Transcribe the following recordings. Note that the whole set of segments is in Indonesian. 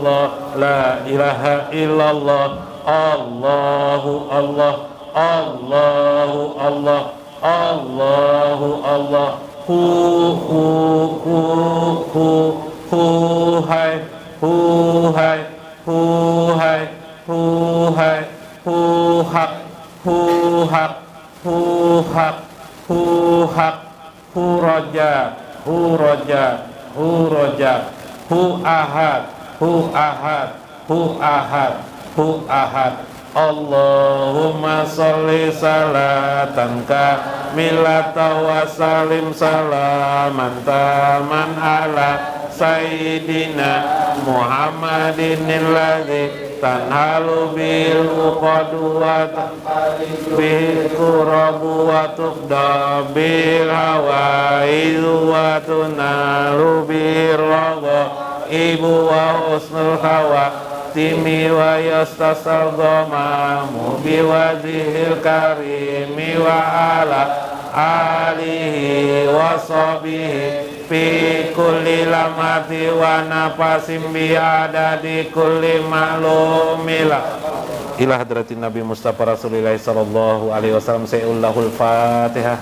illallah, la ilaha illallah, Allahu Allah, Allahu Allah, Allahu Allah, hu hai, hu hai, hu hai, hu hai, hu hak, hu hak, hu hak, hu hak, hu roja, hu roja, hu roja, hu ahad, hu ahad, hu ahad, hu ahad. Allahumma sholli salatan kamilatan wa salim salaman taman ala sayyidina Muhammadin alladzi tanhalu bil uqadu wa bil qurabu wa tuqda bil hawaidu wa tunalu bil raga ibu wa husnul hawa timi wa yastasal dhamamu biwajhil karimi wa ala alihi wa sahbihi fi kulli lamati wa nafasim bi adadi kulli ma'lumila ila hadratin Nabi Mustafa Rasulullah sallallahu alaihi wasallam. Sa'ullahul Fatihah.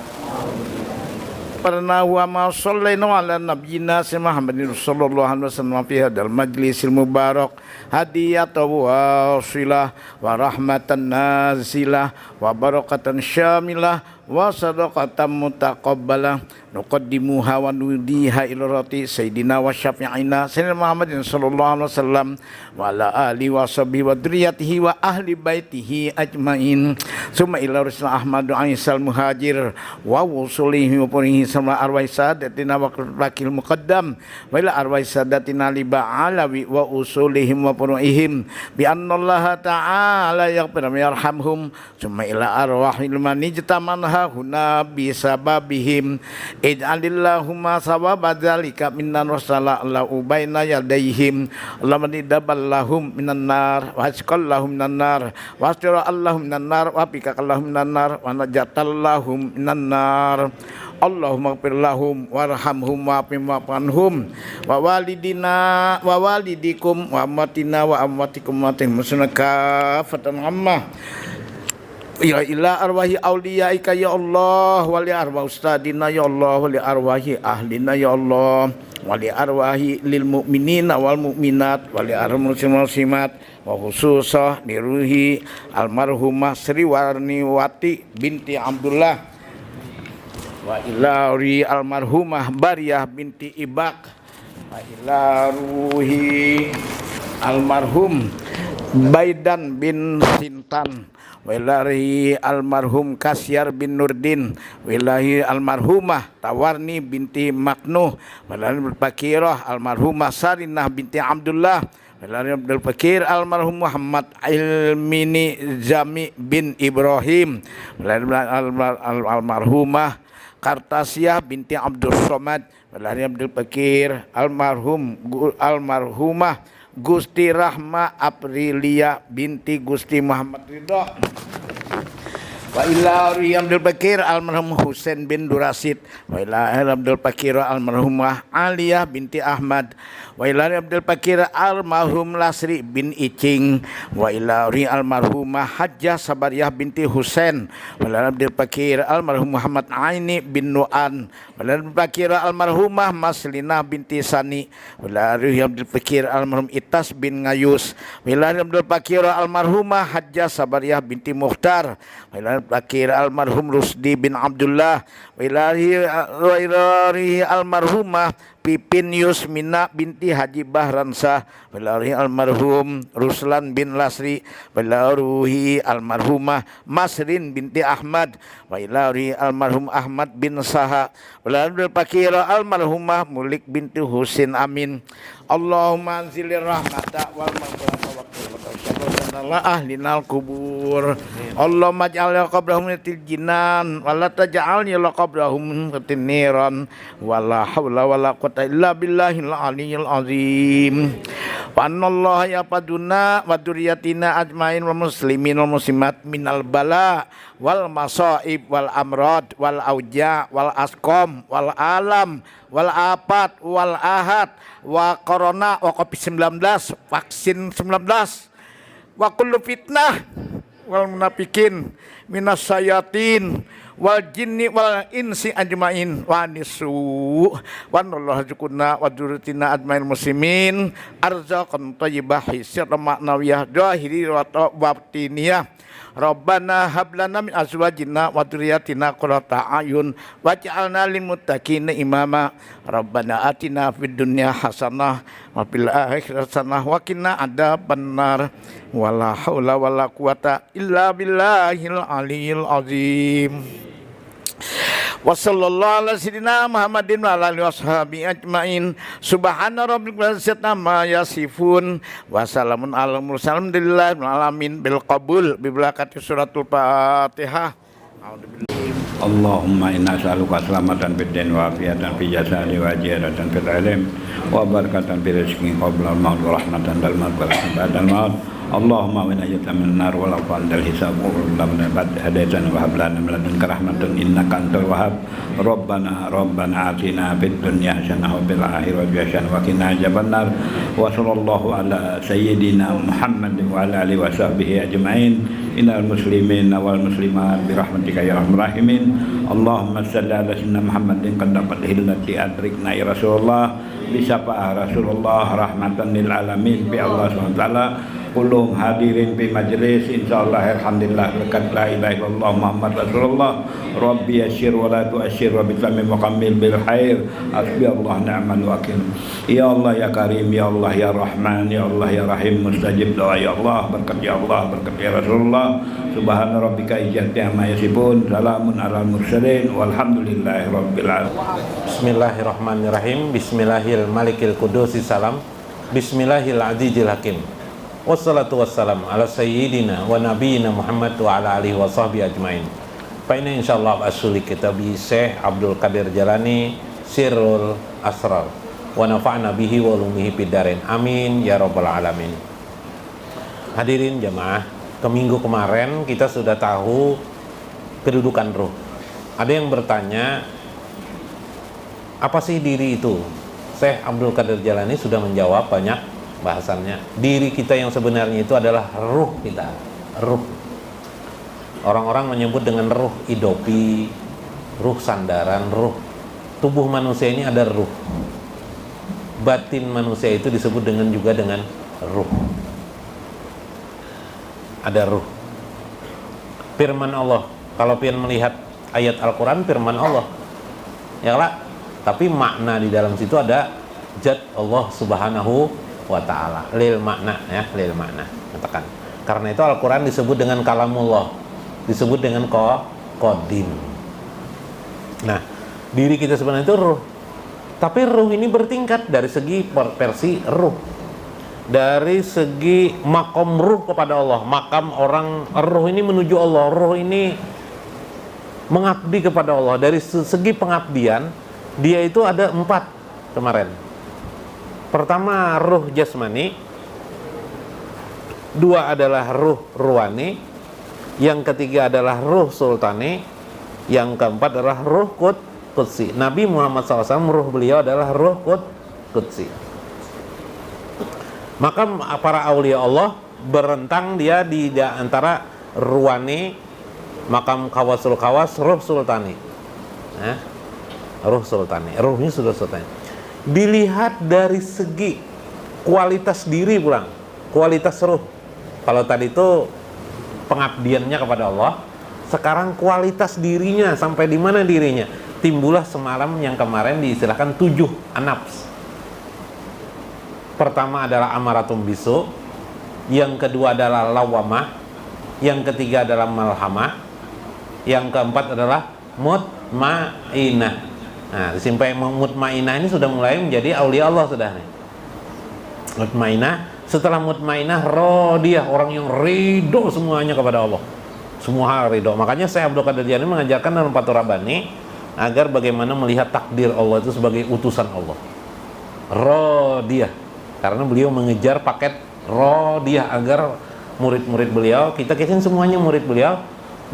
Parna wa ma sallallahu ala nabiyyina Muhammadin sallallahu alaihi wasallam fi hadzal majlisil mubarak hadiyatan wasilah wa rahmatan nazilah wa barakatan syamilah wa sadaqatan mutaqabbalah nuqaddimuha wa nudiha ila rati sayyidina wa syafi'ina sayyidina Muhammadin sallallahu alaihi wasallam wa ala alihi wa sahbihi wa dzurriyyatihi wa ahli baitihi ajmain summa ila rasul Ahmad Aisal muhajir wa wusulihi wa purihi sama arwah sadatina wa wakil muqaddam wa ila arwah sadatina liba alawi wa usulihim wa purihim bi annallaha ta'ala yaghfir yarhamhum summa ila arwahil manijtamanha huna bisababihim ij'alillahumma sawaba dzalika minnan wasala lahu baina yadayhim Allahumma nidaballahum minan nar wa hasqallahum minan nar wa astirallahum minan nar wa pikakallahum minan nar wa najatallahum minan nar Allahumma ighfir lahum warhamhum wa'afihim wa walidina wa walidikum wa amwatina wa amwatikum matin musnaka fatan amma ya ila arwahi auliyaika ya Allah wa li arwah ustadina ya Allah wa li arwahi ahlina ya Allah wa li arwahi lil mu'minina wal mu'minat wa li arwahil muslimat wa khususah li ruhi almarhumah Sri Warniwati binti Abdullah wa ila ruhi almarhumah Bariyah binti Ibak wa ila ruhi almarhum Baidan bin Sintan wa ilahi almarhum Kasyar bin Nurdin wa ilahi almarhumah Tawarni binti Maknuh wa ilahi Bakirah almarhumah Sarinah binti Abdullah wa ilahi Abdul Fakir almarhum Muhammad Ilmini Zami bin Ibrahim wa ilahi almarhumah Kartasiyah binti Abdul Somad wa ilahi Abdul Fakir almarhumah Gusti Rahma Aprilia binti Gusti Muhammad Ridho wa ila Abdul Bakir almarhum Husain bin Durasid wa ila Abdul Bakir almarhumah Aliyah binti Ahmad wa ila Abdul Bakir almarhum Lasri bin Icing wa ila almarhumah Hajjah Sabariyah binti Husain wa ila Abdul Bakir almarhum Muhammad Aini bin Nu'an wa ila Abdul Bakir almarhumah Maslinah binti Sani wa ila Abdul Bakir almarhum Itas bin Ngayus wa ila Abdul Bakir almarhumah Hajjah Sabariyah binti Mukhtar wa ila Bakir almarhum Rusdi bin Abdullah wa ilahi almarhumah Pipin Yusmina binti Haji Bahransah wa ilahi almarhum Ruslan bin Lasri wa ilahi almarhumah Masrin binti Ahmad wa ilahi almarhum Ahmad bin Saha wa ilahi Bakir almarhumah Mulik binti Husin Amin. Allahumma anzilir rahmata wal maghfirata wa qurrata ahlinal kubur. Allahumma ij'al qabrahum til jinan wa la taj'al qabrahum niran wa la haula wa la quwwata illa billahil aliyyil azim. Wa anallaha yapaduna wa dzurriyyatina ajmain wal muslimin wal muslimat minal bala wal masaib wal amrad wal auja wal asqam wal alam wal afat wal ahad wa corona wa covid-19 vaksin 19 wa kullu fitnah wal munafikin minas sayatin wal jinni wal insi ajmain wa nisu wa nallahu zukunna wa dzurriyyatina ajmain muslimin arzaqan thayyibah hisra ma'nawiyah zahiri wa batiniyah. Rabbana hab lana min azwajina wa dzurriyyatina qurrata a'yun waj'alna lil muttaqina imama. Rabbana atina fid dunya hasanah wa fil akhirati hasanah wa qina adzabannar. Wala haula wala quwata illa billahil aliyil azim. Wa sallallahu ala sayyidina Muhammadin wa ala alihi washabihi ajmain. Subhana rabbika rabbil izzati amma yasifun wa salamun alal mursalin alhamdulillahi alamin bil qabul bi barakati suratul Fatihah. Allahumma inna nas'aluka salamatan fid din wa afiatan fi jasadi wa ziyadatan fil ilm wa barakatan fi rizqi qabla al-maut wa rahmatan dal maut wa rahmatan ba'da al-maut. Allahumma wa najata min nar wa lafan dal hisab wa lamna bad hadaitan wa hablana min ladunka rahmatan innaka antal wahhab. Rabbana atina fid dunya hasanah wa fil akhirati hasanah wa qina adzabannar. Wa sallallahu ala sayyidina Muhammadin wa ala alihi wa sahbihi ajmain. Innal muslimina wal muslimat bi rahmatika ya arhamar rahimin. Allahumma shalli ala sayyidina Muhammadin qad hillati adrikna ya Rasulullah bi syafa'a Rasulullah rahmatan lil alamin bi Allah Subhanahu wa taala. Kulum hadirin bi majlis insyaallah alhamdulillah berkat la ilaha illallah Muhammad Rasulullah. Rabbi yassir wa la tu'assir wa bitamim mukammil bil khair. Hasbi Allah ni'mal wakil. Ya Allah ya Karim, ya Allah ya Rahman, ya Allah ya Rahim, mustajib doa ya Allah, berkat ya Allah, berkat ya Rasulullah. Subhana rabbika izzati amma yasifun, salamun alal mursalin, walhamdulillahi rabbil alamin. Bismillahirrahmanirrahim. Bismillahil malikil qudusis salam. Bismillahil azizil hakim. Wassalatu wassalam ala sayyidina wa nabiyina Muhammad wa ala alihi wa sahbihi ajmain. Fa inna insyaallah asuli kitabi Syekh Abdul Qadir Jalani Sirrul Asrar wa nafa'na bihi wa ulumihi fid dharain. Amin ya rabbal alamin. Hadirin jamaah, ke minggu kemarin kita sudah tahu kedudukan ruh. Ada yang bertanya, apa sih diri itu? Syekh Abdul Qadir Jalani sudah menjawab banyak bahasannya. Diri kita yang sebenarnya itu adalah ruh kita. Ruh. Orang-orang menyebut dengan ruh idopi, ruh sandaran, ruh. Tubuh manusia ini ada ruh. Batin manusia itu disebut juga dengan ruh. Ada ruh. Firman Allah. Kalau pian melihat ayat Al-Quran, firman Allah. Ya lah. Tapi makna di dalam situ ada zat Allah Subhanahu wa ta'ala, lil makna ya, lil makna katakan. Karena itu Al-Quran disebut dengan kalamullah, disebut dengan qadim. Nah, diri kita sebenarnya itu ruh. Tapi ruh ini bertingkat dari segi versi ruh. Dari segi makom ruh kepada Allah, makam orang ruh ini menuju Allah, ruh ini mengabdi kepada Allah. Dari segi pengabdian, dia itu ada 4 kemarin. Pertama ruh jasmani, 2 adalah ruh ruhani, yang ketiga adalah ruh sultani, yang keempat adalah ruh qudsi. Nabi Muhammad SAW ruh beliau adalah ruh qudsi. Maka para aulia Allah berentang dia di antara ruhani, makam kawasul kawas, ruh sultani. Ruh sultani, ruhnya sudah sultani. Dilihat dari segi kualitas diri pulang, kualitas ruh. Kalau tadi itu pengabdiannya kepada Allah, sekarang kualitas dirinya sampai di mana dirinya? Timbullah semalam yang kemarin diistilahkan 7 an-nafs. Pertama adalah amaratum bisu, yang kedua adalah lawamah, yang ketiga adalah malhamah, yang keempat adalah mutmainah. Nah, sampai mutmainah ini sudah mulai menjadi aulia Allah sudah nih. Mutmainah, setelah mutmainah radiyah, orang yang ridho semuanya kepada Allah. Semua hal ridho. Makanya saya Abdul Qadir Jalani mengajarkan dalam Fathur Rabbani agar bagaimana melihat takdir Allah itu sebagai utusan Allah. Radiyah. Karena beliau mengejar paket rodiyah agar murid-murid beliau, kita semuanya murid beliau,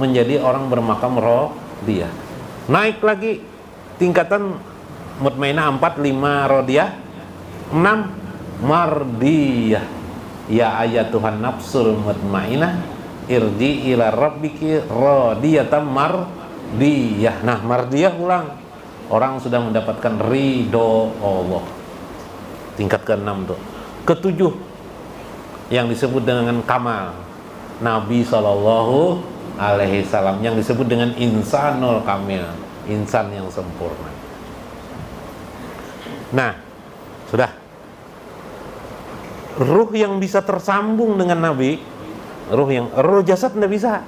menjadi orang bermakam rodiyah. Naik lagi tingkatan mutmainah 4, 5 rodiyah, 6 mardiyah. Ya ayatuhan nafsul mutmainah irji ila rabbiki radiyatan mardiyah. Nah, mardiyah ulang, orang sudah mendapatkan ridho Allah. Tingkat ke-6 tuh. Ke-7 yang disebut dengan kamal, Nabi Shallallahu Alaihi Wasallam, yang disebut dengan insanul kamil, insan yang sempurna. Nah, sudah. Ruh yang bisa tersambung dengan Nabi, ruh jasad tidak bisa.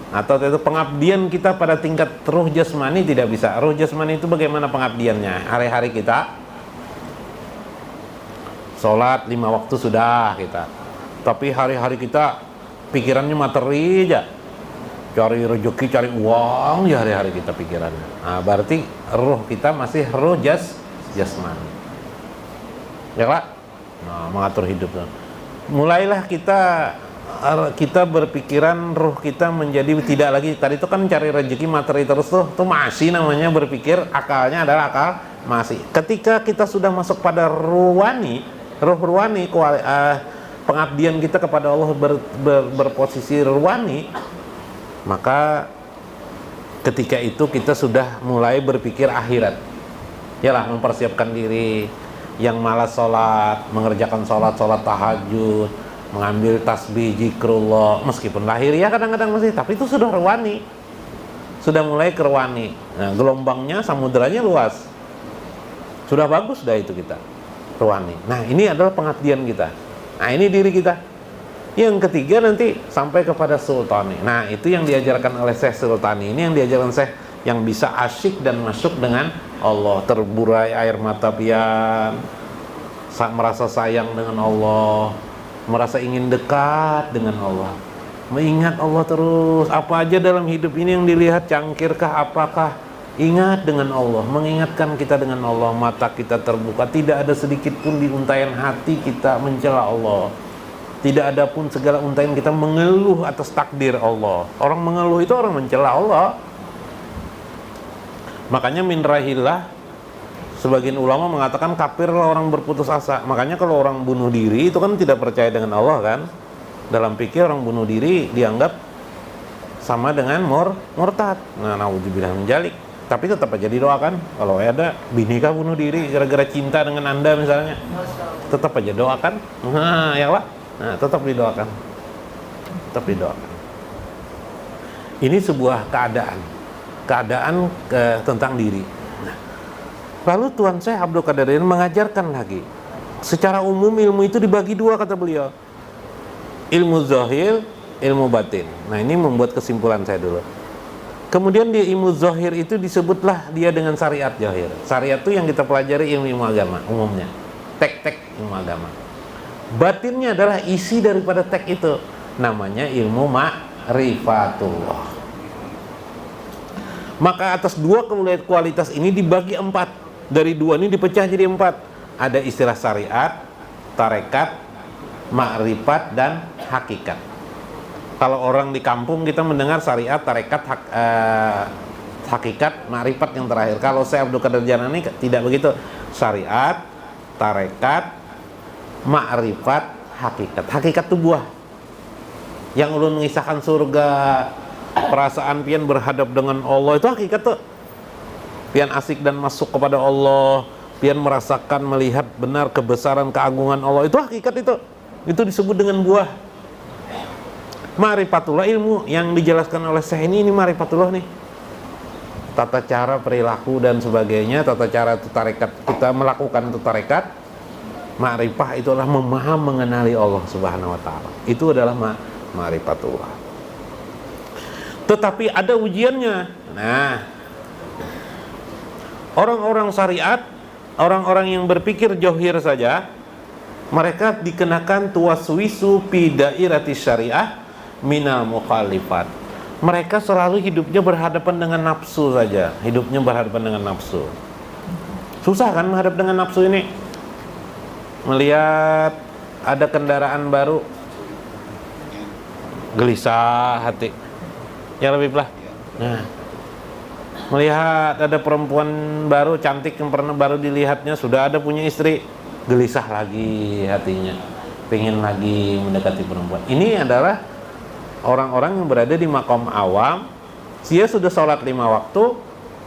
Atau itu pengabdian kita pada tingkat ruh jasmani tidak bisa. Ruh jasmani itu bagaimana pengabdiannya? Hari-hari kita sholat 5 waktu sudah kita, tapi hari-hari kita pikirannya materi aja, cari rezeki, cari uang ya hari-hari kita pikirannya. Nah, berarti ruh kita masih ruh jasmani, ya Pak? Nah, mengatur hidup. Mulailah kita berpikiran ruh kita menjadi tidak lagi tadi itu kan cari rezeki materi terus tuh masih namanya berpikir, akalnya adalah akal masih. Ketika kita sudah masuk pada ruwani, ruh ruwani, pengabdian kita kepada Allah berposisi ruwani, maka ketika itu kita sudah mulai berpikir akhirat. Yalah, mempersiapkan diri. Yang malas sholat, mengerjakan sholat tahajud, mengambil tasbih, zikrullah, meskipun lahir ya kadang-kadang masih, tapi itu sudah ruwani, sudah mulai ke ruwani. Nah, gelombangnya, samudranya luas, sudah bagus dah itu kita ruwani. Nah, ini adalah pengabdian kita. Nah, ini diri kita. Yang ketiga nanti sampai kepada sultani. Nah, itu yang diajarkan oleh Syekh Sultani. Ini yang diajarkan Syekh, yang bisa asyik dan masuk dengan Allah, terburai air mata pian, merasa sayang dengan Allah, merasa ingin dekat dengan Allah, mengingat Allah terus. Apa aja dalam hidup ini yang dilihat, cangkirkah apakah, ingat dengan Allah, mengingatkan kita dengan Allah. Mata kita terbuka, tidak ada sedikit pun di untaian hati kita mencela Allah, tidak ada pun segala untaian kita mengeluh atas takdir Allah. Orang mengeluh itu orang mencela Allah. Makanya min rahillah, sebagian ulama mengatakan kafirlah orang berputus asa. Makanya kalau orang bunuh diri itu kan tidak percaya dengan Allah kan. Dalam pikir orang bunuh diri dianggap sama dengan murtad. Nah, naudzubillah min dzalik. Tapi tetap aja didoakan. Kalau ada bini kah bunuh diri gara-gara cinta dengan Anda misalnya, tetap aja doakan. Nah, ya Pak. Nah, tetap didoakan. Tetap didoakan. Ini sebuah keadaan tentang diri. Nah, lalu Tuan Syekh Abdul Qadir mengajarkan lagi, secara umum ilmu itu dibagi dua, kata beliau, ilmu zahir, ilmu batin. Nah, ini membuat kesimpulan saya dulu. Kemudian di ilmu zahir itu disebutlah dia dengan syariat zahir. Syariat itu yang kita pelajari ilmu agama umumnya, tek-tek ilmu agama. Batinnya adalah isi daripada tek itu, namanya ilmu ma'rifatullah. Maka atas dua kualitas ini dibagi 4. Dari 2 ini dipecah jadi 4. Ada istilah syariat, tarekat, ma'rifat, dan hakikat. Kalau orang di kampung kita mendengar syariat, tarekat, hakikat, ma'rifat yang terakhir. Kalau saya Abdul Qadir Jailani tidak begitu. Syariat, tarekat, ma'rifat, hakikat. Hakikat itu buah. Yang ulun mengisahkan surga, perasaan pian berhadap dengan Allah, itu hakikat tuh. Pian asik dan masuk kepada Allah, pian merasakan, melihat benar kebesaran, keagungan Allah, itu hakikat itu. Itu disebut dengan buah. Ma'rifatullah, ilmu yang dijelaskan oleh Syekh ini ma'rifatullah nih. Tata cara perilaku dan sebagainya, tata cara itu tarekat, kita melakukan itu tarekat. Ma'rifah itu adalah mengenali Allah Subhanahu wa taala. Itu adalah ma'rifatullah. Tetapi ada ujiannya. Nah, orang-orang syariat, orang-orang yang berpikir johir saja, mereka dikenakan tuwaswisu fi dairati syariah minal mukhalifat. Mereka selalu hidupnya berhadapan dengan nafsu saja. Hidupnya berhadapan dengan nafsu. Susah kan menghadap dengan nafsu ini? melihat ada kendaraan baru, gelisah hati. Ya lebih lah. Nah, melihat ada perempuan baru cantik yang pernah baru dilihatnya, sudah ada punya istri, gelisah lagi hatinya, pengen lagi mendekati perempuan. Ini adalah orang-orang yang berada di maqam awam. Dia sudah sholat 5 waktu,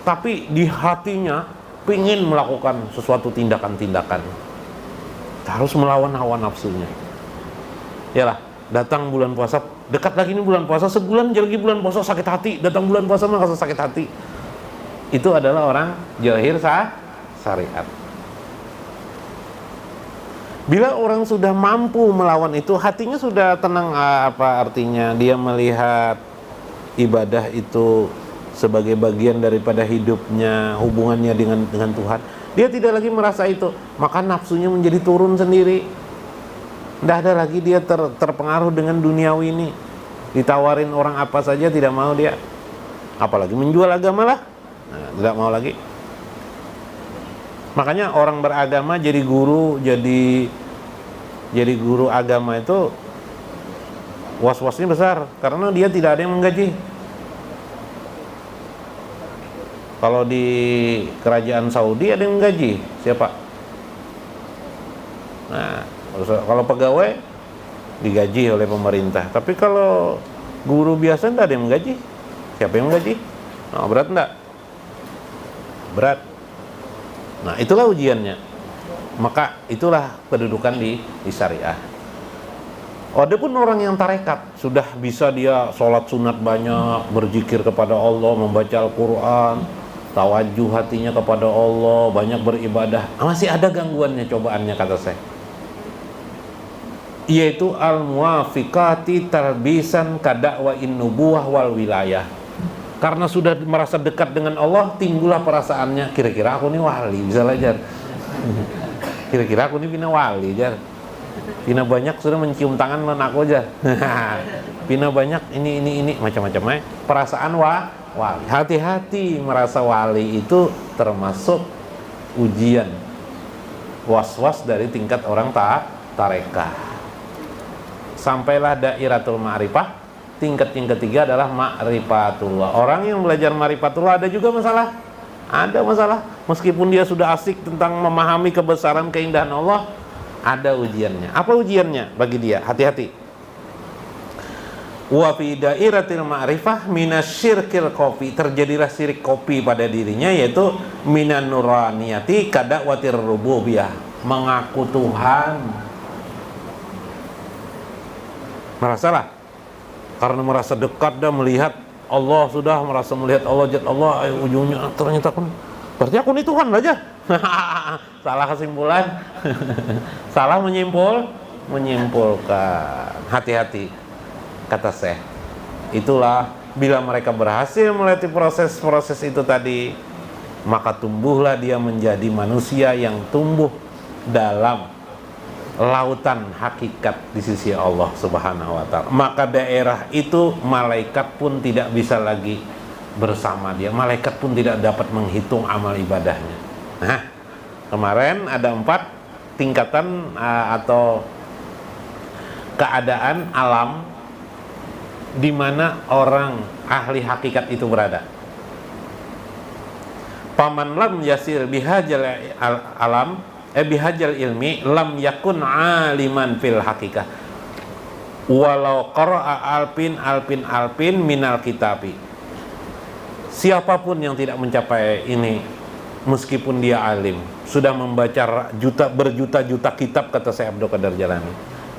tapi di hatinya pengen melakukan sesuatu tindakan-tindakan, harus melawan hawa nafsunya. Yalah, datang bulan puasa, dekat lagi ini bulan puasa, sebulan lagi bulan puasa sakit hati, datang bulan puasa merasa sakit hati. Itu adalah orang jahir syariat. Bila orang sudah mampu melawan itu, hatinya sudah tenang. Apa artinya? Dia melihat ibadah itu sebagai bagian daripada hidupnya, hubungannya dengan Tuhan. Dia tidak lagi merasa itu, maka nafsunya menjadi turun sendiri. Tidak ada lagi dia terpengaruh dengan duniawi ini. Ditawarin orang apa saja tidak mau dia. Apalagi menjual agama lah, nah, tidak mau lagi. Makanya orang beragama jadi guru, jadi guru agama itu was-wasnya besar, karena dia tidak ada yang menggaji. Kalau di kerajaan Saudi ada yang menggaji, siapa? Nah, kalau pegawai digaji oleh pemerintah, tapi kalau guru biasa tidak ada yang menggaji. Siapa yang menggaji? Nah, berat enggak? Berat. Nah, itulah ujiannya. Maka itulah kedudukan di syariah. Adapun orang yang tarekat, sudah bisa dia sholat sunat banyak, berzikir kepada Allah, membaca Al-Quran, tawajuh hatinya kepada Allah, banyak beribadah, masih ada gangguannya, cobaannya, kata saya, yaitu al-muwafiqati tarbisan kada'wain nubuwah wal wilayah. Karena sudah merasa dekat dengan Allah, timbullah perasaannya, kira-kira aku ini wali, bisa belajar. Kira-kira aku ini pina wali, jar. Pina banyak sudah mencium tangan dengan aku aja. Pina banyak ini macam-macam. Perasaan wali. Hati-hati, merasa wali itu termasuk ujian, was-was dari tingkat orang tarekah. Sampailah dairatul ma'rifah. Tingkat yang ketiga adalah ma'rifatullah. Orang yang belajar ma'rifatullah ada juga masalah. Ada masalah. Meskipun dia sudah asik tentang memahami kebesaran keindahan Allah, ada ujiannya. Apa ujiannya bagi dia? Hati-hati. Wa fi dairatil ma'rifah minasyirkil kopi. Terjadilah syirik kopi pada dirinya, yaitu minan nuraniyati kada'watir rububiyah. Mengaku Tuhan. Merasalah. Karena merasa dekat dan melihat Allah, sudah merasa melihat Allah, jat Allah, ujungnya ternyata aku, berarti aku ini Tuhan aja. Salah kesimpulan. Salah menyimpulkan. Hati-hati, kata saya. Itulah bila mereka berhasil melewati proses-proses itu tadi, maka tumbuhlah dia menjadi manusia yang tumbuh dalam lautan hakikat di sisi Allah Subhanahu wa ta'ala. Maka daerah itu malaikat pun tidak bisa lagi bersama dia. Malaikat pun tidak dapat menghitung amal ibadahnya. Nah, kemarin ada 4 tingkatan atau keadaan alam di mana orang ahli hakikat itu berada. Paman lam yasir bihajal alam bihajal ilmi lam yakun aliman fil hakikah walau qara'a alpin minal kitabi. Siapapun yang tidak mencapai ini, meskipun dia alim, sudah membaca berjuta-juta kitab, kata Syekh Abdul Qadir Jalani,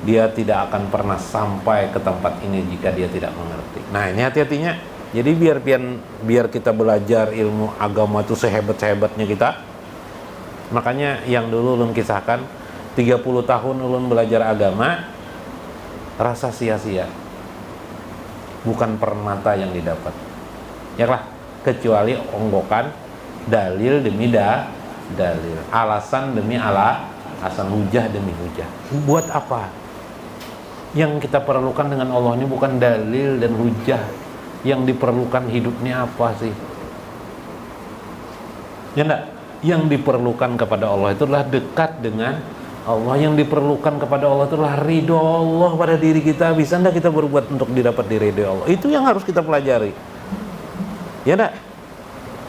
dia tidak akan pernah sampai ke tempat ini jika dia tidak mengerti. Nah, ini hati-hatinya. Jadi biar kita belajar ilmu agama itu sehebat-hebatnya kita. Makanya yang dulu ulun kisahkan, 30 tahun ulun belajar agama, rasa sia-sia. Bukan permata yang didapat. Ya lah, kecuali onggokan dalil demi dalil, alasan demi alasan, hujah demi hujah. Buat apa? Yang kita perlukan dengan Allah ini bukan dalil dan hujah. Yang diperlukan hidupnya apa sih? Ya enggak? Yang diperlukan kepada Allah itu adalah dekat dengan Allah. Yang diperlukan kepada Allah itulah ridho Allah pada diri kita. Bisa enggak kita berbuat untuk didapat ridho Allah? Itu yang harus kita pelajari. Ya enggak?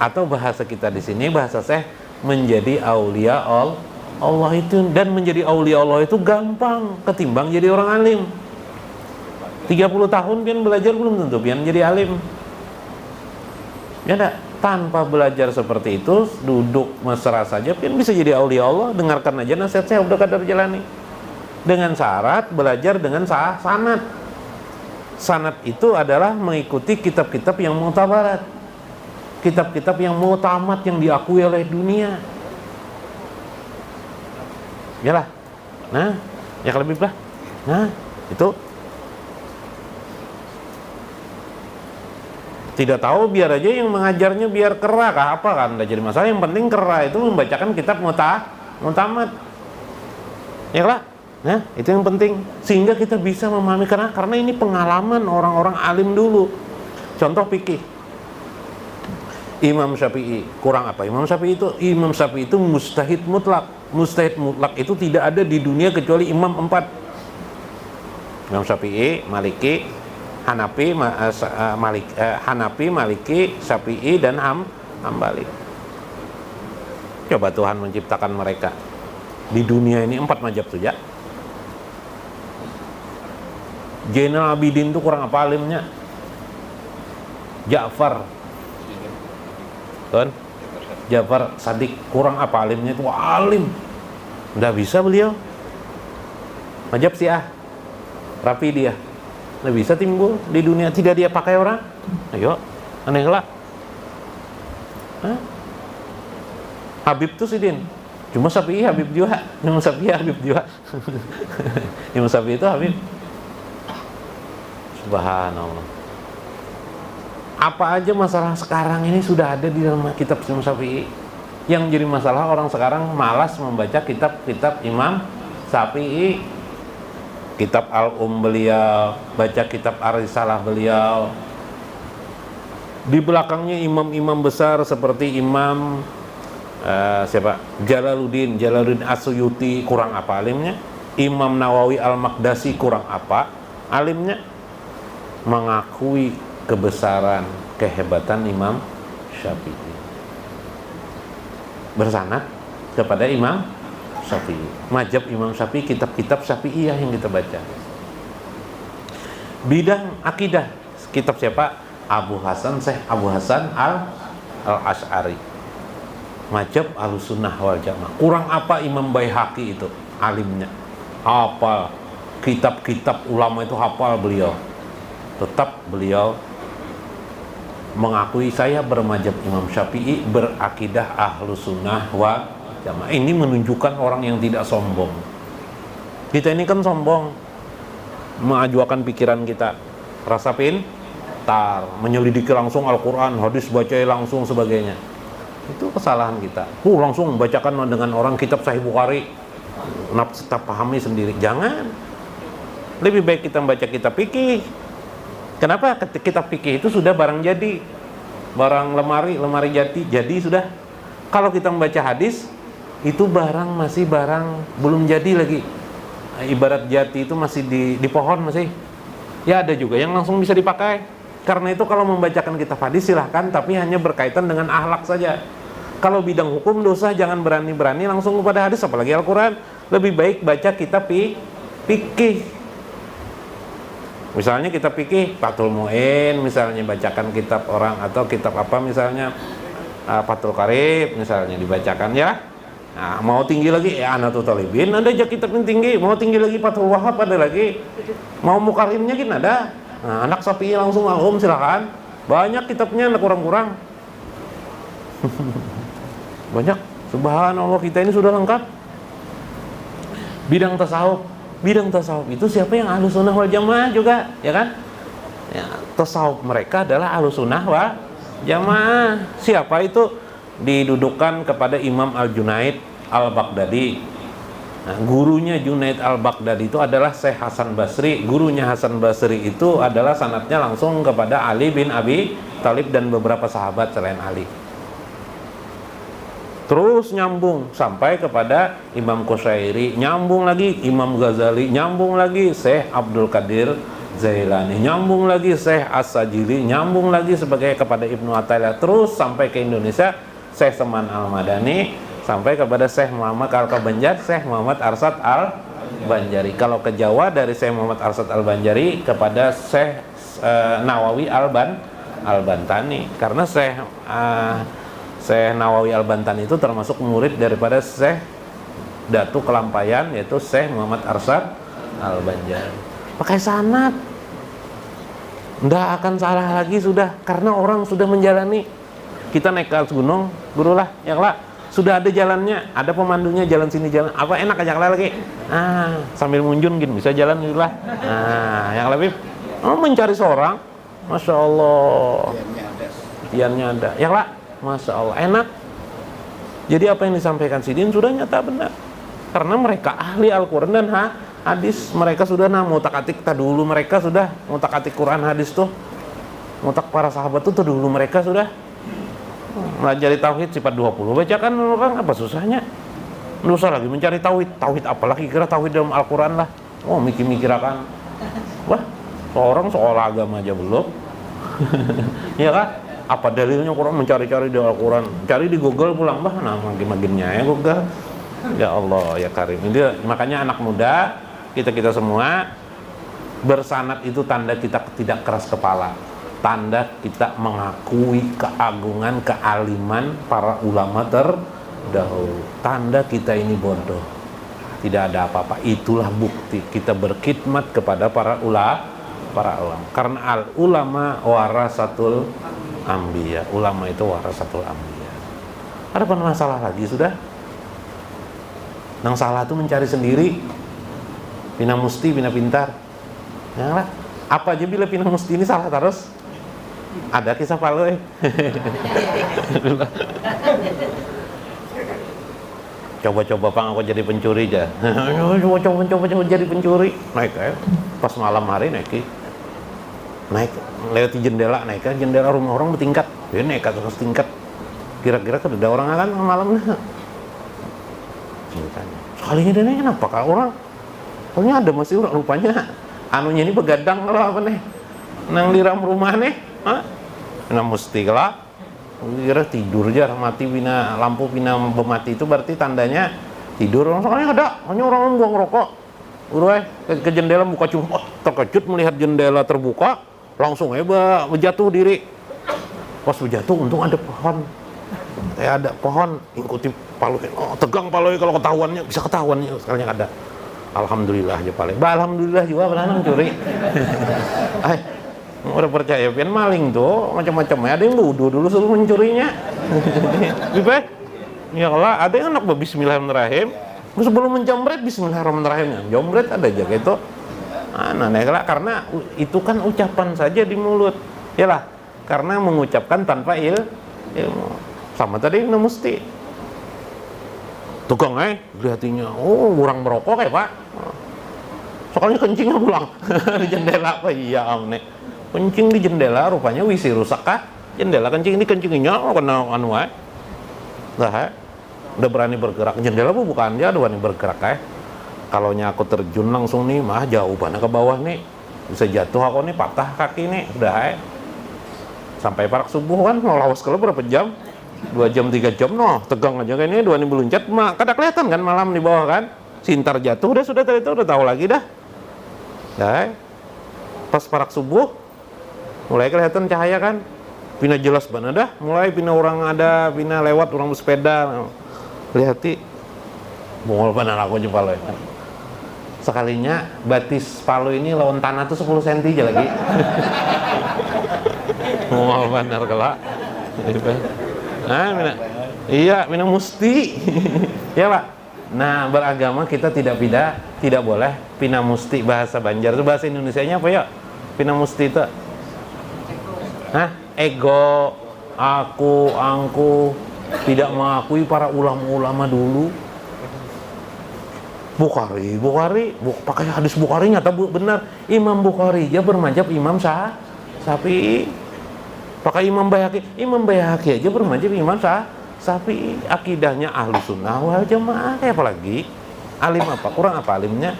Atau bahasa kita di sini, bahasa Syekh, menjadi aulia Allah itu, dan menjadi aulia Allah itu gampang ketimbang jadi orang alim. 30 tahun pian belajar belum tentu pian jadi alim. Ya enggak? Tanpa belajar seperti itu, duduk mesra saja pian bisa jadi aulia Allah. Dengarkan aja nasihat saya udah kadar jalani. Dengan syarat belajar dengan sanad. Sanad itu adalah mengikuti kitab-kitab yang mutabarat, kitab-kitab yang mutamat, yang diakui oleh dunia. Yalah. Nah, ya lebih lah. Nah, itu tidak tahu, biar aja yang mengajarnya biar kera kah apa kan, udah jadi masalah. Yang penting kera itu membacakan kitab mutamat. Ya lah. Nah, itu yang penting sehingga kita bisa memahami, karena ini pengalaman orang-orang alim dulu. Contoh fikih. Imam Syafi'i kurang apa? Imam Syafi'i itu mustahid mutlak. Mustahid mutlak itu tidak ada di dunia kecuali imam 4. Imam Syafi'i, Maliki, Hanafi, Maliki, Syafi'i dan Hambali. Coba Tuhan menciptakan mereka di dunia ini 4 mazhab saja. Zainal Abidin itu kurang apa alimnya? Ja'far kan? Ja'far Shadiq kurang apa alimnya? Itu alim, nggak bisa beliau. Mazhab Syiah rapi dia, nggak bisa timbul di dunia, tidak dia pakai orang. Ayo, aneh lah. Habib tuh Sidin, cuma Syafi'i Habib juga, Imam Syafi'i Habib juga. Imam Syafi'i itu Habib. Subhanallah. Apa aja masalah sekarang ini sudah ada di dalam kitab Imam Syafi'i. Yang jadi masalah orang sekarang malas membaca kitab-kitab Imam Syafi'i. Kitab beliau, baca kitab Ar-Risalah beliau. Di belakangnya imam-imam besar seperti Imam Jalaluddin As-Suyuti kurang apa alimnya. Imam Nawawi Al-Maqdasi kurang apa alimnya. Mengakui kebesaran, kehebatan Imam Syafi'i, bersanad kepada Imam Syafi'i. Mazhab Imam Syafi'i, kitab-kitab Syafi'iyah yang kita baca. Bidang akidah, kitab siapa? Syekh Abu Hasan Al-Asy'ari. Mazhab Ahlussunnah wal Jamaah. Kurang apa Imam Baihaqi itu alimnya? Hafal kitab-kitab ulama itu, hafal beliau. Tetap beliau mengakui saya bermazhab Imam Syafi'i, berakidah Ahlussunnah wal Jamaah. Ini menunjukkan orang yang tidak sombong. Kita ini kan sombong, mengajukan pikiran kita, rasa pintar, menyelidiki langsung Al-Quran, hadis baca langsung sebagainya. Itu kesalahan kita. Langsung membacakan dengan orang kitab Sahih Bukhari, kita pahami sendiri. Jangan. Lebih baik kita membaca kitab fikih. Kenapa? Kitab fikih itu sudah barang jadi, barang lemari jadi sudah. Kalau kita membaca hadis, itu barang masih barang belum jadi lagi. Ibarat jati itu masih di pohon masih. Ya ada juga yang langsung bisa dipakai. Karena itu kalau membacakan kitab hadis silahkan, tapi hanya berkaitan dengan akhlak saja. Kalau bidang hukum dosa jangan berani-berani langsung kepada hadis, apalagi Al-Quran. Lebih baik baca kitab fikih. Misalnya kitab fikih Fathul Mu'in, misalnya bacakan kitab orang, atau kitab apa misalnya Fathul Qarib misalnya dibacakan ya. Nah, mau tinggi lagi Anatul Talibin ada aja kitab yang tinggi, mau tinggi lagi Fathul Wahab ada lagi, mau Mukarimnya kan ada. Nah, anak Syafi'i langsung silakan. Banyak kitabnya, kurang-kurang. Banyak. Subhanallah, kita ini sudah lengkap. Bidang tasawuf itu siapa yang Ahlussunnah wal Jamaah juga, ya kan? Ya, tasawuf mereka adalah Ahlussunnah wal Jamaah. Siapa itu? Didudukan kepada Imam Al-Junaid Al-Baghdadi. Nah, gurunya Junaid Al-Baghdadi itu adalah Syekh Hasan Basri. Gurunya Hasan Basri itu adalah sanadnya langsung kepada Ali bin Abi Thalib dan beberapa sahabat selain Ali. terus nyambung sampai kepada Imam Qushairi, nyambung lagi Imam Ghazali, nyambung lagi Syekh Abdul Qadir Zailani, nyambung lagi Syekh As-Sajili, nyambung lagi sebagai kepada Ibnu Athaillah, terus sampai ke Indonesia Syekh Saman Al-Madani, sampai kepada Syekh Muhammad Al-Kabanjar, Syekh Muhammad Arsad Al-Banjari. Kalau ke Jawa dari Syekh Muhammad Arsad Al-Banjari kepada Syekh Nawawi Al-Bantani, karena Syekh Nawawi Al-Bantani itu termasuk murid daripada Syekh Datu Kelampayan, yaitu Syekh Muhammad Arsad Al-Banjari. Pakai sanad nggak akan salah lagi sudah, karena orang sudah menjalani. Kita naik ke atas gunung, guru lah, ya lah, sudah ada jalannya, ada pemandunya, jalan sini jalan, apa enak ajak lagi, sambil munjun gitu, bisa jalan gitu lah. Yang lebih mencari seorang, masya Allah, tiannya ada, ya lah, masya Allah, enak. Jadi apa yang disampaikan Sidin sudah nyata benar, karena mereka ahli Al-Quran dan hadis. Mereka sudah mutak-atik dulu, mereka sudah mutak-atik Quran hadis tuh, mutak para sahabat tuh dulu mereka sudah mencari tauhid sifat 20. Bacakan orang, apa susahnya? Nggak usah lagi mencari tauhid apalagi kira tauhid dalam Al-Quran lah. Oh, mikir-mikir akan, wah, seorang seolah agama aja belum. Ya kan? Apa dalilnya Quran, mencari-cari di Al-Quran, cari di Google pulang, bah, nah makin-makinnya ya Google. Ya Allah, ya Karim. Ini makanya anak muda, kita semua bersanad itu tanda kita tidak keras kepala, tanda kita mengakui keagungan, kealiman para ulama terdahulu, tanda kita ini bodoh, tidak ada apa-apa. Itulah bukti kita berkhidmat kepada para ulama, karena al ulama warasatul anbiya, ulama itu warasatul anbiya. Ada masalah lagi sudah? Yang salah itu mencari sendiri, Pina Musti, Pina Pintar, ya lah. Apa aja bila Pina Musti ini salah terus? Ada kisah Paloy. Coba-coba Pang aku jadi pencuri aja. Coba jadi pencuri. Naik ya. Pas malam hari naik lewat jendela, naik ke jendela rumah orang bertingkat. Dia naik ke atas tingkat. Kira-kira ada orang akan malamnya. Sekalinya dia nanya, kenapa kak orang? Soalnya ada masih orang, rupanya anunya ini begadang kalau apa nih, nang liram rumah nih, nah mesti lah, kira tidur aja, mati bina lampu bina bermati itu berarti tandanya tidur. Soalnya ada, hanya orang buang rokok, udah ke jendela buka cuma, terkejut melihat jendela terbuka, langsung berjatuh diri. Pas berjatuh, untung ada pohon. Ada pohon, ikuti Paloy, tegang Paloy kalau ketahuannya, bisa ketahuannya sekalinya ada. Alhamdulillah aja Paloy. Alhamdulillah juga beranang curi. Udah percaya pian maling tuh macam-macam. Ada yang wudu dulu sebelum mencurinya. Bibek. Ya Allah, ada yang anak bismillahirrahmanirrahim. Sebelum menjamret bismillahirrahmanirrahim. Jamret ada jaga itu. Karena itu kan ucapan saja di mulut. Yalah, karena mengucapkan tanpa ilmu. Sama tadi Ibnu Musti. Tukang hatinya, orang merokok ya Pak. Soalnya kencingnya pulang di jendela apa? Iya amne. Kencing di jendela, rupanya wisi rusak kah? Jendela kencing ini kencinginya kena anu Nah, udah berani bergerak. Jendela bukan dia, udah berani bergerak Kalau aku terjun langsung nih, mah jauh banget ke bawah nih. Bisa jatuh aku nih, patah kaki nih. Udah sampai parak subuh kan, mau lawas kalau berapa jam? 2 jam 3 jam tegang aja kayaknya. Dua nih meluncat kada kelihatan kan malam di bawah kan, sintar jatuh sudah tahu lagi dah. Pas parak subuh mulai kelihatan cahaya kan, pina jelas banget dah, mulai pina orang ada, pina lewat orang bersepeda, lihati bongol benar aku aja Paloy. Sekalinya batis Paloy ini lawan tanah tuh 10 cm aja lagi. Bongol benar kelak. Mina musti. Ya Pak. Nah, beragama kita tidak boleh pina musti. Bahasa Banjar itu, bahasa Indonesianya apa ya? Pina musti itu. Ego, aku, angku, tidak mengakui para ulama-ulama dulu. Bukhari, pakai hadis Bukhari nyata benar. Imam Bukhari aja bermadzhab Imam Syafi'i. Pakai Imam Bayhaqi aja bermadzhab Imam Syafi'i akidahnya ahlu sunnah wal jamaah, apalagi alim apa? Kurang apa alimnya?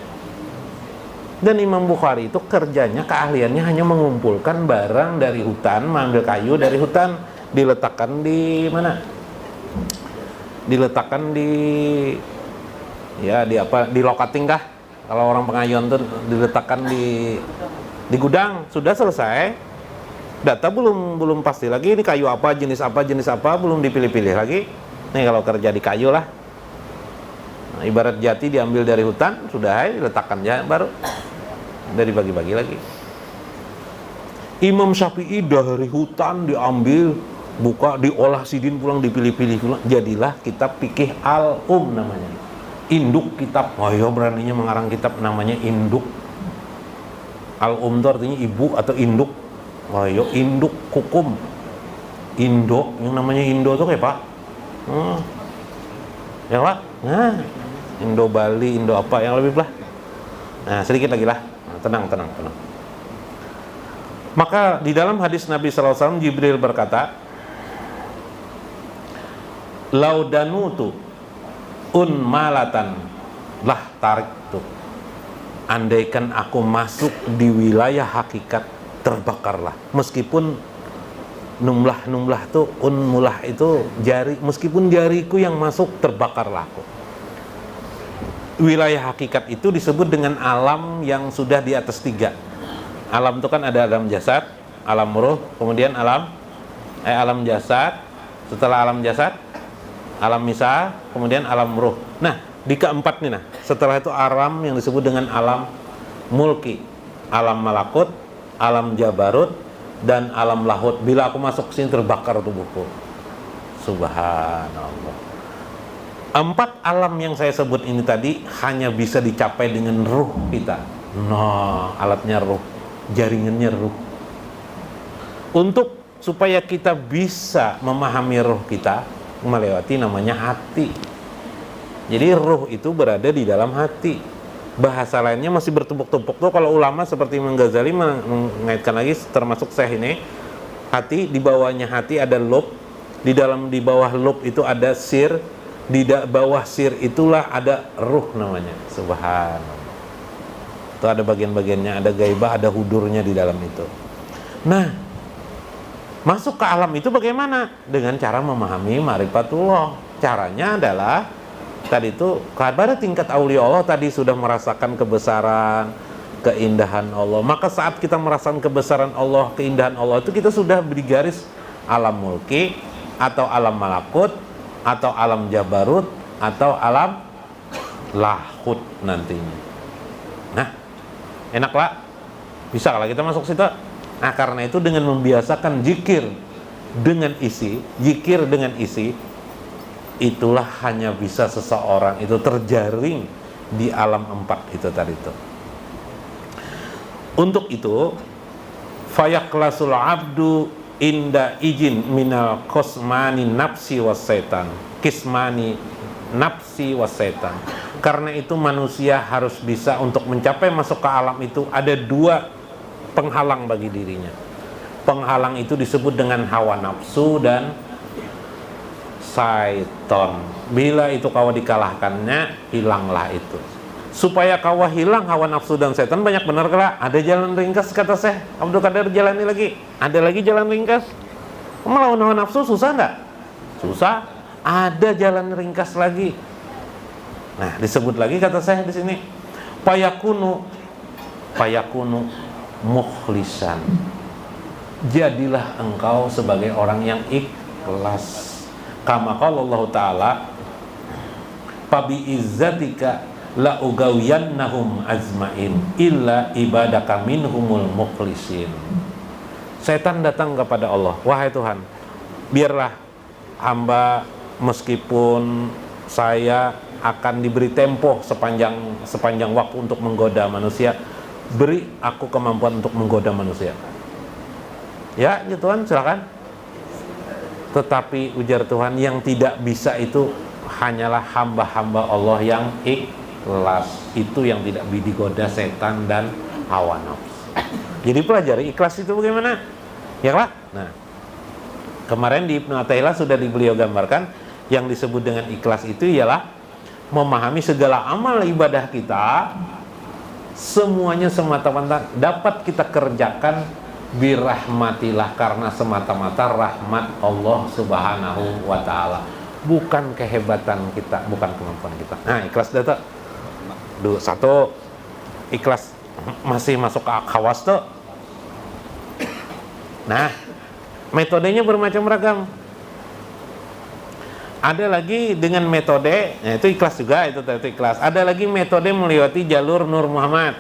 Dan Imam Bukhari itu kerjanya, keahliannya hanya mengumpulkan barang dari hutan, mengambil kayu dari hutan, diletakkan di mana? Diletakkan di apa? Di lokating kah? Kalau orang pengayuan tuh diletakkan di gudang, sudah selesai. Data belum pasti lagi ini kayu apa, jenis apa, belum dipilih-pilih lagi. Nih kalau kerja di kayu lah. Nah, ibarat jati diambil dari hutan, sudah diletakkan ya baru. Dari bagi-bagi lagi. Imam Syafi'i dari hutan diambil, buka, diolah sidin pulang, dipilih-pilih pulang, jadilah kitab fikih al-um namanya. Induk kitab. Oh iya, beraninya mengarang kitab namanya induk. Al-um itu artinya ibu atau induk. Oh iya, induk hukum. Indo, yang namanya Indo itu kayak Pak. Ya Pak. Nah, Indo Bali, Indo apa yang lebih lah. Nah, sedikit lagi lah. Tenang. Maka di dalam hadis Nabi SAW, Jibril berkata, laudanutu malatan lah tarik tuh. Andaikan aku masuk di wilayah hakikat, terbakarlah. Meskipun numlah tuh mulah itu jari, meskipun jariku yang masuk, terbakarlah aku. Wilayah hakikat itu disebut dengan alam yang sudah di atas 3. Alam itu kan ada alam jasad, alam ruh, kemudian alam jasad, setelah alam jasad, alam misal, kemudian alam ruh. Nah, di keempat nih, setelah itu alam yang disebut dengan alam mulki, alam malakut, alam jabarut, dan alam lahut. Bila aku masuk ke sini, terbakar tubuhku. Subhanallah. 4 alam yang saya sebut ini tadi hanya bisa dicapai dengan ruh kita. Nah, alatnya ruh, jaringannya ruh. Untuk supaya kita bisa memahami ruh kita, melewati namanya hati. Jadi ruh itu berada di dalam hati. Bahasa lainnya masih bertumpuk-tumpuk tuh kalau ulama seperti Imam Ghazali mengaitkan lagi, termasuk Syekh ini, hati, di bawahnya hati ada lub, di bawah lub itu ada sir, di bawah sir itulah ada ruh namanya. Subhanallah. Itu ada bagian-bagiannya, ada gaibah, ada hudurnya di dalam itu. Nah, masuk ke alam itu bagaimana? Dengan cara memahami ma'rifatullah. Caranya adalah tadi itu pada tingkat aulia Allah tadi sudah merasakan kebesaran, keindahan Allah. Maka saat kita merasakan kebesaran Allah, keindahan Allah itu kita sudah beri garis alam mulki atau alam malakut atau alam jabarut atau alam lahut nantinya. Nah, enak lah, bisa kalau kita masuk situ. Nah, karena itu dengan membiasakan zikir dengan isi, itulah hanya bisa seseorang itu terjaring di alam 4 itu tadi itu. Untuk itu, fayaklasul abdu inda izin minal kosmani nafsi wasetan, kismani nafsi wasetan. Karena itu manusia harus bisa untuk mencapai masuk ke alam itu ada 2 penghalang bagi dirinya. Penghalang itu disebut dengan hawa nafsu dan syaiton. Bila itu kau dikalahkannya, hilanglah itu. Supaya kau hilang hawa nafsu dan setan, banyak benar kala ada jalan ringkas, kata Syekh Abdul Qadir Jalani lagi. Ada lagi jalan ringkas. Melawan hawa nafsu susah enggak? Susah. Ada jalan ringkas lagi. Nah, disebut lagi kata Syekh di sini. Payakunu mukhlisan. Jadilah engkau sebagai orang yang ikhlas. Kama qala Allah Ta'ala, "Fabi izzatika la ugawiyannahum azmain illa ibadaka minhumul mukhlisin." Setan datang kepada Allah, wahai Tuhan, biarlah hamba meskipun saya akan diberi tempo sepanjang waktu untuk menggoda manusia, beri aku kemampuan untuk menggoda manusia. Ya, ya Tuhan, silakan. Tetapi ujar Tuhan, yang tidak bisa itu hanyalah hamba-hamba Allah yang ikhlas. Itu yang tidak digoda setan dan hawa nafsu. Jadi pelajari ikhlas itu bagaimana? Ya lah. Nah, kemarin di Ibnu Athaillah sudah beliau gambarkan, Yang disebut dengan ikhlas itu ialah memahami segala amal ibadah kita semuanya semata-mata dapat kita kerjakan birahmatillah, karena semata-mata rahmat Allah Subhanahu wa ta'ala, bukan kehebatan kita, bukan kemampuan kita. Nah, ikhlas data satu, ikhlas masih masuk ke khawas tuh. Nah, metodenya bermacam-ragam. Ada lagi dengan metode, nah itu ikhlas juga, itu ikhlas. Ada lagi metode melewati jalur Nur Muhammad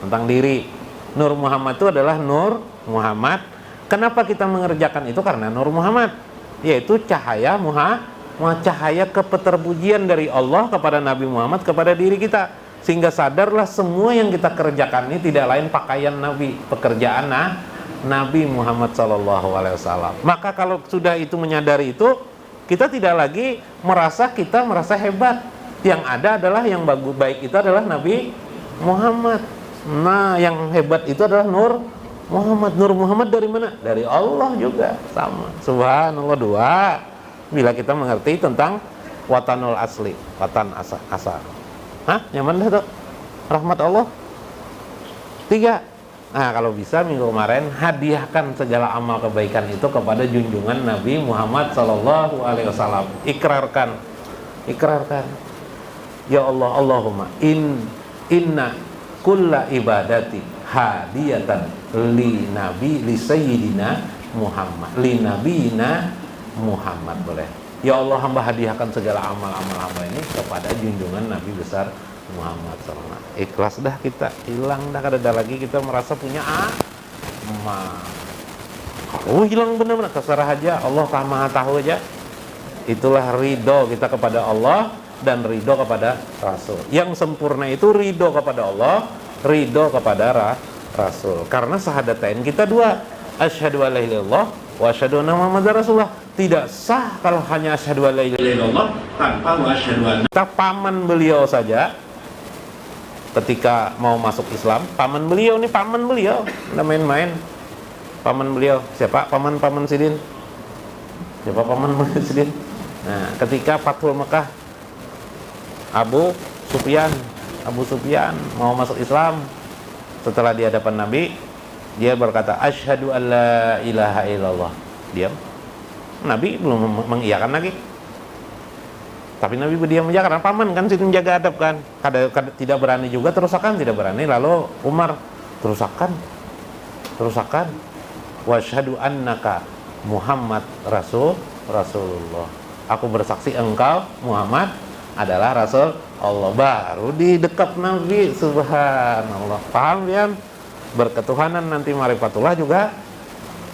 tentang diri. Nur Muhammad itu adalah Nur Muhammad. Kenapa kita mengerjakan itu? Karena Nur Muhammad, yaitu cahaya cahaya kepeterpujian dari Allah kepada Nabi Muhammad, kepada diri kita. Sehingga sadarlah semua yang kita kerjakan ini tidak lain pakaian Nabi, pekerjaan Nabi Muhammad SAW. Maka kalau sudah itu menyadari itu, kita tidak lagi merasa hebat. Yang ada adalah yang baik itu adalah Nabi Muhammad. Nah, yang hebat itu adalah Nur Muhammad. Nur Muhammad dari mana? Dari Allah juga, sama. Subhanallah. Dua, bila kita mengerti tentang watanul asli, watan asal. Hah? Nyaman dah tuh? Rahmat Allah. Tiga. Nah, kalau bisa minggu kemarin hadiahkan segala amal kebaikan itu kepada junjungan Nabi Muhammad SAW. Ikrarkan. Ya Allah, Allahumma inna kulla ibadati hadiyatan li sayyidina Muhammad, li nabiyina Muhammad. Boleh. Ya Allah, hamba hadiahkan segala amal-amal hamba ini kepada junjungan Nabi besar Muhammad SAW. Ikhlas dah kita, hilang dah, kada lagi kita merasa punya amal. Kalau hilang benar-benar, terserah aja, Allah Maha tahu aja. Itulah ridho kita kepada Allah dan ridho kepada Rasul. Yang sempurna itu ridho kepada Allah, ridho kepada Rasul. Karena syahadatain kita dua, asyhadu an la ilaha illallah wa asyhadu anna Muhammadar Rasulullah. Tidak sah kalau hanya asyhadu an la ilaha illallah tanpa wa asyhadu anna. Kita paman beliau saja ketika mau masuk Islam, paman beliau, nggak main-main. Paman beliau siapa? Paman Sidin. Siapa paman Sidin? Nah, ketika Fathul Mekah, Abu Sufyan mau masuk Islam, setelah di hadapan Nabi, dia berkata asyhadu an la ilaha illallah. Diam. Nabi belum mengiyakan lagi. Tapi Nabi berdiam saja karena paman kan situ menjaga adab kan. Tidak berani juga, terusakan tidak berani. Lalu Umar terusakan. Wa asyhadu annaka Muhammad Rasulullah. Aku bersaksi engkau Muhammad adalah Rasul Allah. Baru di dekat Nabi, subhanallah. Paham ya? Berketuhanan nanti marifatullah juga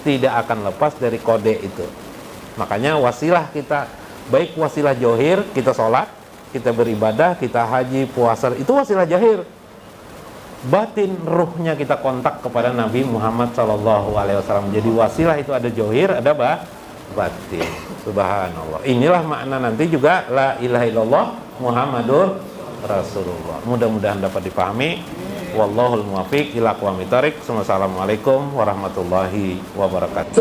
tidak akan lepas dari kode itu. Makanya wasilah kita, baik wasilah johir, kita sholat, kita beribadah, kita haji, puasa, itu wasilah jahir. Batin, ruhnya kita kontak kepada Nabi Muhammad SAW. Jadi wasilah itu ada johir, ada batin. Subhanallah. Inilah makna nanti juga la ilaha illallah Muhammadur Rasulullah. Mudah-mudahan dapat dipahami. Wallahul muwaffiq ila aqwamit thoriq. Wassalamualaikum warahmatullahi wabarakatuh.